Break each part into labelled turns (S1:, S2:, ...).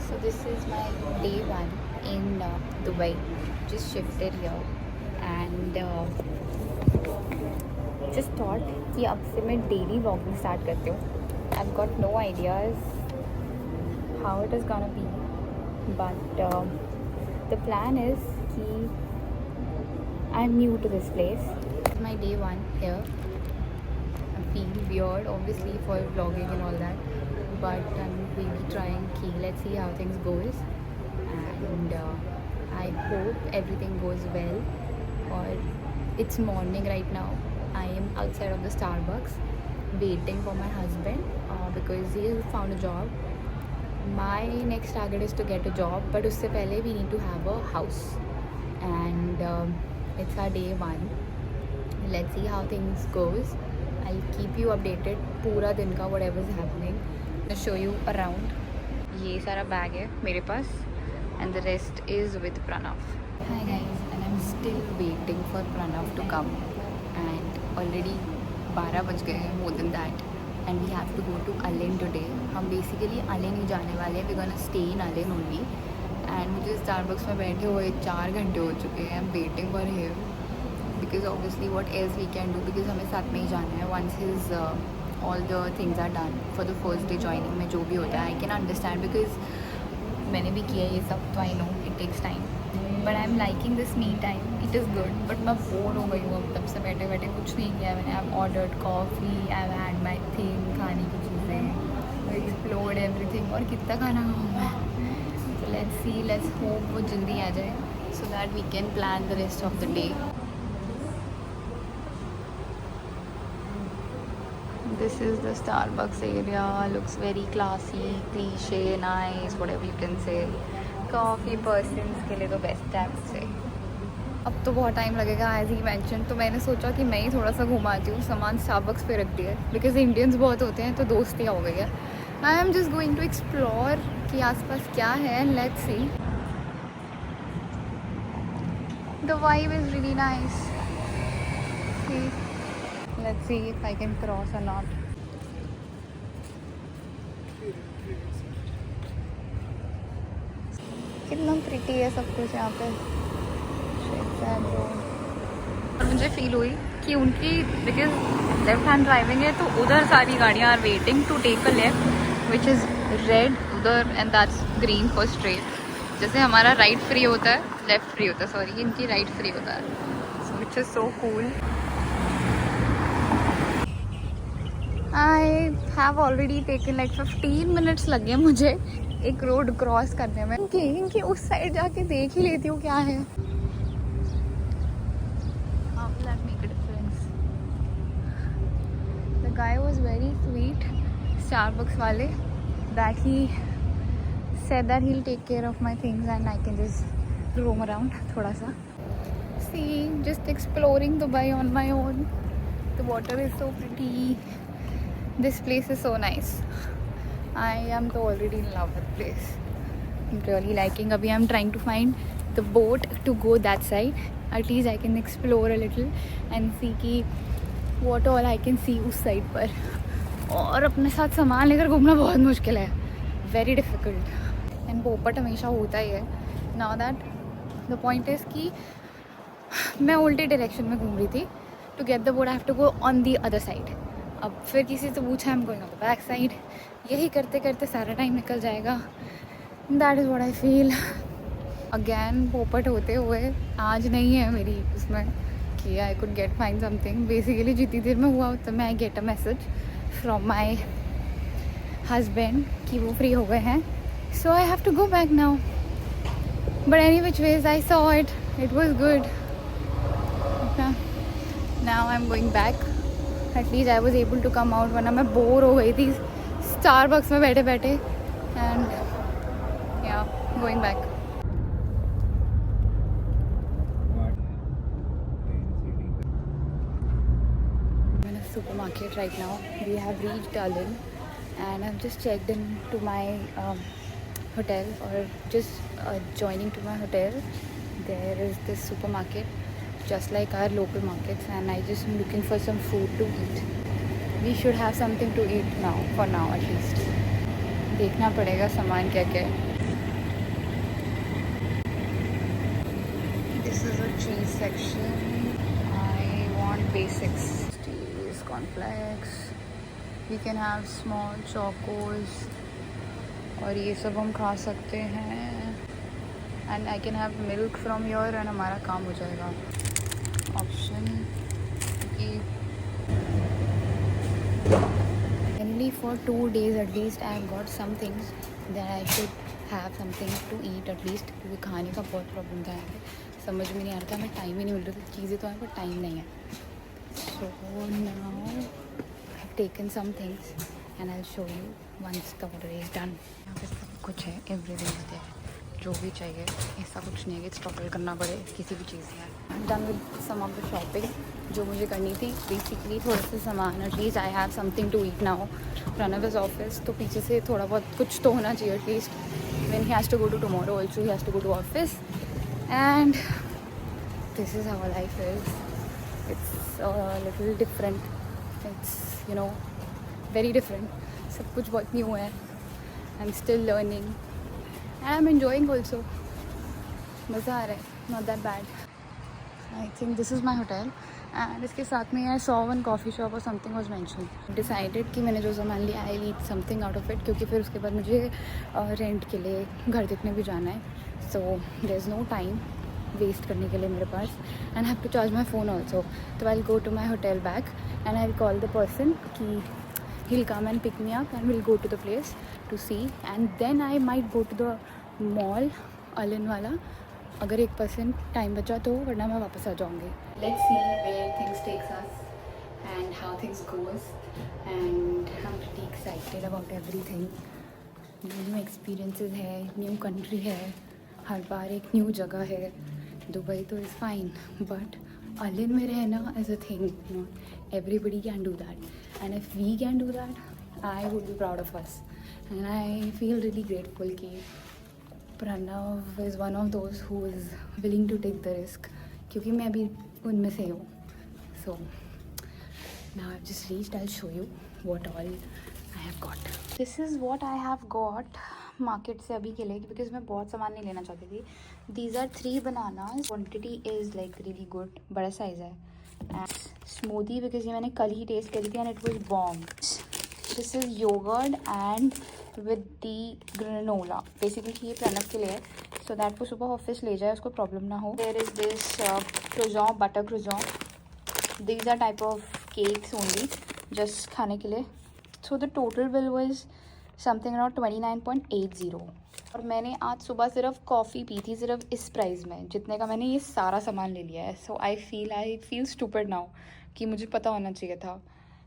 S1: So this is my day one in Dubai. Just shifted here and just thought कि अब से मैं daily vlogging start करती हूँ. I've got no ideas how it is gonna be, but the plan is कि I'm new to this place. It's my day one here. I feel weird obviously for vlogging and all that, but I'm really trying ki let's see how things goes, and I hope everything goes well. Or it's morning right now. I am outside of the Starbucks waiting for my husband because he has found a job. My next target is to get a job, but उससे पहले we need to have a house, and it's our day one. Let's see how things goes. I'll keep you updated पूरा दिन का whatever is happening. I'll show you around. ये सारा bag है मेरे पास and the rest is with Pranav. Hi guys, and I'm still waiting for Pranav to come, and already 12 बज गए हैं, more than that, and we have to go to Alain today. हम basically Alain नहीं जाने वाले हैं, we're gonna stay in Alain only. And मुझे Starbucks में बैठे हुए 4 घंटे हो चुके हैं. I'm waiting for him because obviously what else we can do, because हमें साथ में ही जाना है. Once his all the things are done for the first day joining में जो भी होता है, I can understand because मैंने भी किया ये सब, तो I know it takes time, but I'm liking this me time. It is good, but मैं बोर हो गई हूँ अब तब से बैठे बैठे कुछ नहीं किया मैंने. I've ordered coffee, I've had my thing, खाने की चीज़ें, explored everything, और कितना खाना खाऊँ मैं. So let's see, let's hope वो जल्दी आ जाए so that we can plan the rest of the day. This is the Starbucks area. Looks very classy, cliche, nice, whatever you can say. Coffee persons के लिए तो best है मुझसे. अब तो बहुत टाइम लगेगा एज ही मैंशन, तो मैंने सोचा कि मैं ही थोड़ा सा घुमाती हूँ. सामान स्टारबक्स पे रख दिया है बिकॉज इंडियंस बहुत होते हैं तो दोस्तियाँ हो गई है. I am just going to explore कि आसपास क्या है. Let's see. The vibe is really nice. Let's see if I can cross or not. कितना प्रिटी है सब कुछ यहाँ पे. और मुझे फील हुई कि उनकी बिकॉज लेफ्ट हैंड ड्राइविंग है तो उधर सारी गाड़ियाँ are waiting to take a left which is red उधर and that's green for straight. जैसे हमारा राइट फ्री होता है, लेफ्ट फ्री होता है, सॉरी, इनकी राइट फ्री होता है. So which is so cool. I have already taken like 15 minutes लगे मुझे एक रोड क्रॉस करने में. इनकी उस साइड जाके देख ही लेती हूँ क्या है. How will that make a difference? The guy was very sweet, Starbucks वाले, that he said that he'll take care of my things and I can just roam around थोड़ा सा. See, just exploring Dubai on my own. The water is so pretty. This place is so nice. I am so already in love with the place. I'm really liking. Abhi I'm trying to find the boat to go that side. At least I can explore a little and see कि what all I can see उस side पर. और अपने साथ सामान लेकर घूमना बहुत मुश्किल है. Very difficult. And पोपट हमेशा होता ही है. Now that the point is कि मैं उल्टी डायरेक्शन में घूम रही थी. To get the boat I have to go on the other side. अब फिर किसी से पूछा हम going on the back side. यही करते करते सारा टाइम निकल जाएगा. That is what I feel. Again पोपट होते हुए आज नहीं है मेरी उसमें कि I could get find something. Basically जितनी देर में हुआ तो मैं get a message from my husband कि वो फ्री हो गए हैं. So I have to go back now. But any which ways I saw it. It was good. Now I am going back. At least I was able to come out, वरना मैं bore हो गई थी Starbucks में बैठे बैठे. And yeah, going back. I'm in a supermarket right now. We have reached Alain and I've just checked in to my hotel, or just joining to my hotel. There is this supermarket just like our local markets, and I just am looking for some food to eat. We should have something to eat now, for now at least. देखना पड़ेगा सामान क्या क्या है. This is a cheese section. I want basics. Cheese, cornflakes. We can have small chocos. और ये सब हम खा सकते हैं. And I can have milk from here and हमारा काम हो जाएगा. Option कि only for 2 days at least I have got some things that I should have something to eat at least, क्योंकि खाने का बहुत प्रॉब्लम था यहाँ पे. समझ में नहीं आ रहा था, हमें टाइम ही नहीं मिल रहा था. चीज़ें तो हैं पर टाइम नहीं है. So now I have taken some things and I'll show you once the order is done. यहाँ पे सब कुछ है, everything is there. जो भी चाहिए, ऐसा कुछ नहीं है कि स्ट्रगल करना पड़े किसी भी चीज़ में. Done with some of the shopping जो मुझे करनी थी. बेसिकली थोड़ा सा सामान, at least I have something to eat now. Pranav is office, तो पीछे से थोड़ा बहुत कुछ तो होना चाहिए at least. When he has to go to tomorrow also he has to go to office. And this is how life is. It's little different. It's you know very different. सब कुछ बहुत न्यू है. I am still learning. And I'm enjoying also. मज़ा आ रहा है. Not that bad. I think this is my hotel. And इसके साथ में I saw one coffee shop or something was mentioned. Decided कि मैंने जो सामान लिया I'll eat something out of it, क्योंकि फिर उसके बाद मुझे रेंट के लिए घर देखने भी जाना है. So there's no time waste करने के लिए मेरे पास. And I have to charge my phone also. So I'll go to my hotel back and I'll call the person कि he'll come and pick me up and we'll go to the place to see. And then I might go to the mall, Alin वाला, अगर 1% time बचा तो, वरना मैं वापस आ जाऊँगी. Let's see where things takes us and how things goes. And I'm pretty excited about everything. New experiences है, new country है, हर बार एक न्यू जगह है. दुबई तो इज़ फाइन बट अलिन में रहना is a thing. Not everybody can do that. And if we can do that, I would be proud of us. And I feel really grateful कि Pranav is one of those who is willing to take the risk, क्योंकि मैं भी उनमें से हूँ. So now I've just reached. I'll show you what all I have got. This is what I have got market से अभी के लिए, बिकॉज मैं बहुत सामान नहीं लेना चाहती थी. These are 3 bananas. Quantity is like really good. बड़ा साइज़ है. And smoothie, because ये मैंने कल ही टेस्ट करी थी and it was bomb. This is yogurt and with the granola. Basically ये प्रणव के लिए है, so that वो सुबह ऑफिस ले जाए, उसको प्रॉब्लम ना हो. There is this croissant, butter croissant. These are type of cakes only, just खाने के लिए. So the total bill was something around 29.80. और मैंने आज सुबह सिर्फ कॉफ़ी पी थी, सिर्फ इस प्राइस में, जितने का मैंने ये सारा सामान ले लिया है. सो आई फील स्टूपिड नाउ कि मुझे पता होना चाहिए था.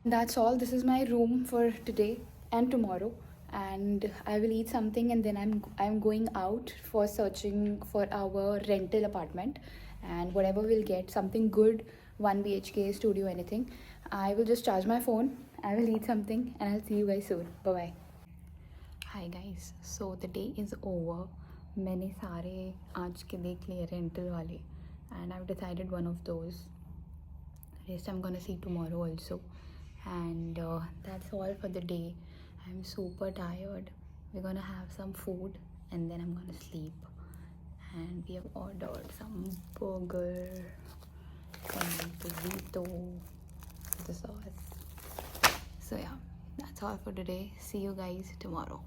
S1: That's all. This is my room for today and tomorrow. And I will eat something and then I'm going out for searching for our rental apartment, and whatever we'll get, something good, 1 BHK, studio, anything. I will just charge my phone, I will eat something, and I'll see you guys soon. Bye bye. Hi guys, so the day is over. मैंने सारे आज के देख लिए rental वाले, and I've decided one of those. Rest I'm gonna see tomorrow also. And that's all for the day. I'm super tired. We're gonna have some food and then I'm gonna sleep. And we have ordered some burger, some burrito with the sauce. So yeah, that's all for today. See you guys tomorrow.